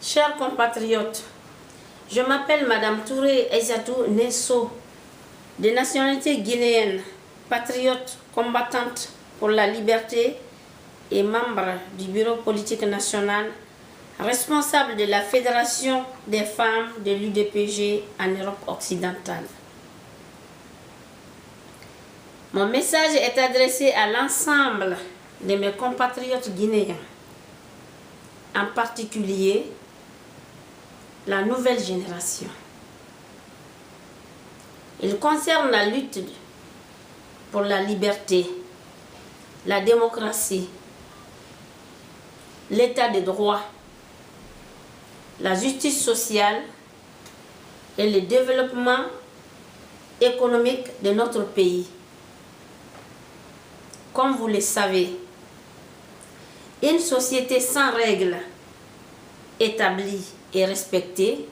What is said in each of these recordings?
Chers compatriotes, je m'appelle Madame Touré Aïssatou Nesso, de nationalité guinéenne, patriote, combattante pour la liberté et membre du bureau politique national, responsable de la Fédération des femmes de l'UDPG en Europe occidentale. Mon message est adressé à l'ensemble de mes compatriotes guinéens, en particulier la nouvelle génération. Il concerne la lutte pour la liberté, la démocratie, l'état de droit, la justice sociale et le développement économique de notre pays. Comme vous le savez, une société sans règles établies et respectée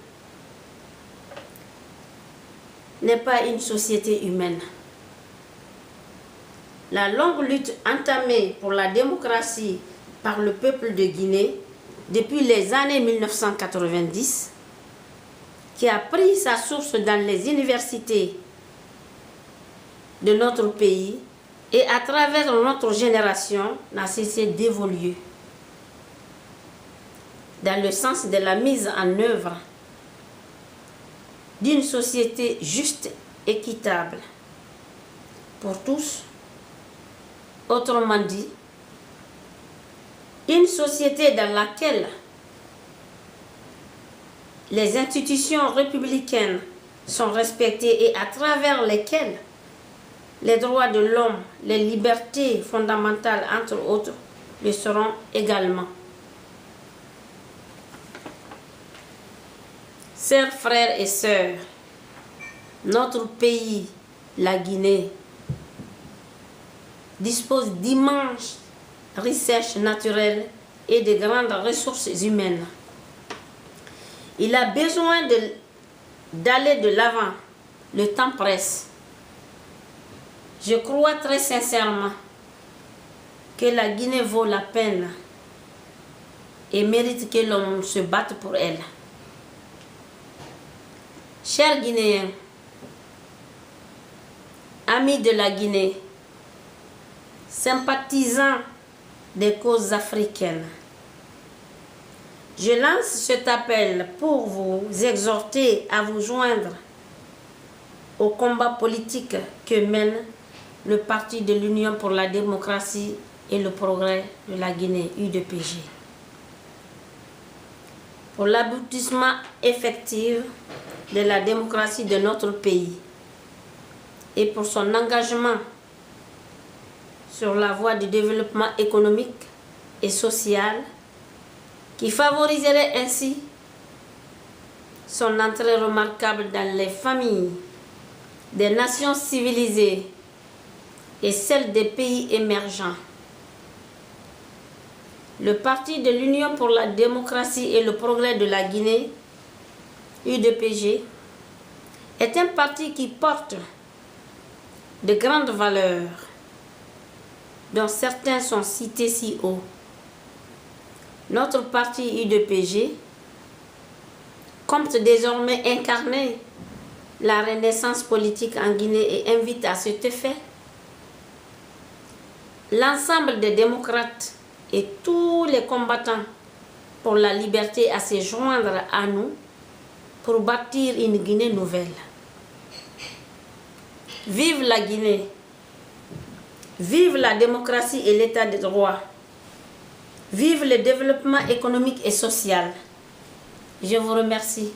n'est pas une société humaine. La longue lutte entamée pour la démocratie par le peuple de Guinée depuis les années 1990, qui a pris sa source dans les universités de notre pays et à travers notre génération, n'a cessé d'évoluer dans le sens de la mise en œuvre d'une société juste, équitable pour tous. Autrement dit, une société dans laquelle les institutions républicaines sont respectées et à travers lesquelles les droits de l'homme, les libertés fondamentales, entre autres, le seront également. Chers frères et sœurs, notre pays, la Guinée, dispose d'immenses richesses naturelles et de grandes ressources humaines. Il a besoin d'aller de l'avant. Le temps presse. Je crois très sincèrement que la Guinée vaut la peine et mérite que l'on se batte pour elle. Chers Guinéens, amis de la Guinée, sympathisants des causes africaines, je lance cet appel pour vous exhorter à vous joindre au combat politique que mène le Parti de l'Union pour la démocratie et le progrès de la Guinée, UDPG, pour l'aboutissement effectif de la démocratie de notre pays et pour son engagement sur la voie du développement économique et social qui favoriserait ainsi son entrée remarquable dans les familles des nations civilisées et celles des pays émergents. Le Parti de l'Union pour la démocratie et le progrès de la Guinée, UDPG, est un parti qui porte de grandes valeurs, dont certains sont cités si haut. Notre parti UDPG compte désormais incarner la renaissance politique en Guinée et invite à cet effet l'ensemble des démocrates et tous les combattants pour la liberté à se joindre à nous pour bâtir une Guinée nouvelle. Vive la Guinée! Vive la démocratie et l'état de droit! Vive le développement économique et social! Je vous remercie.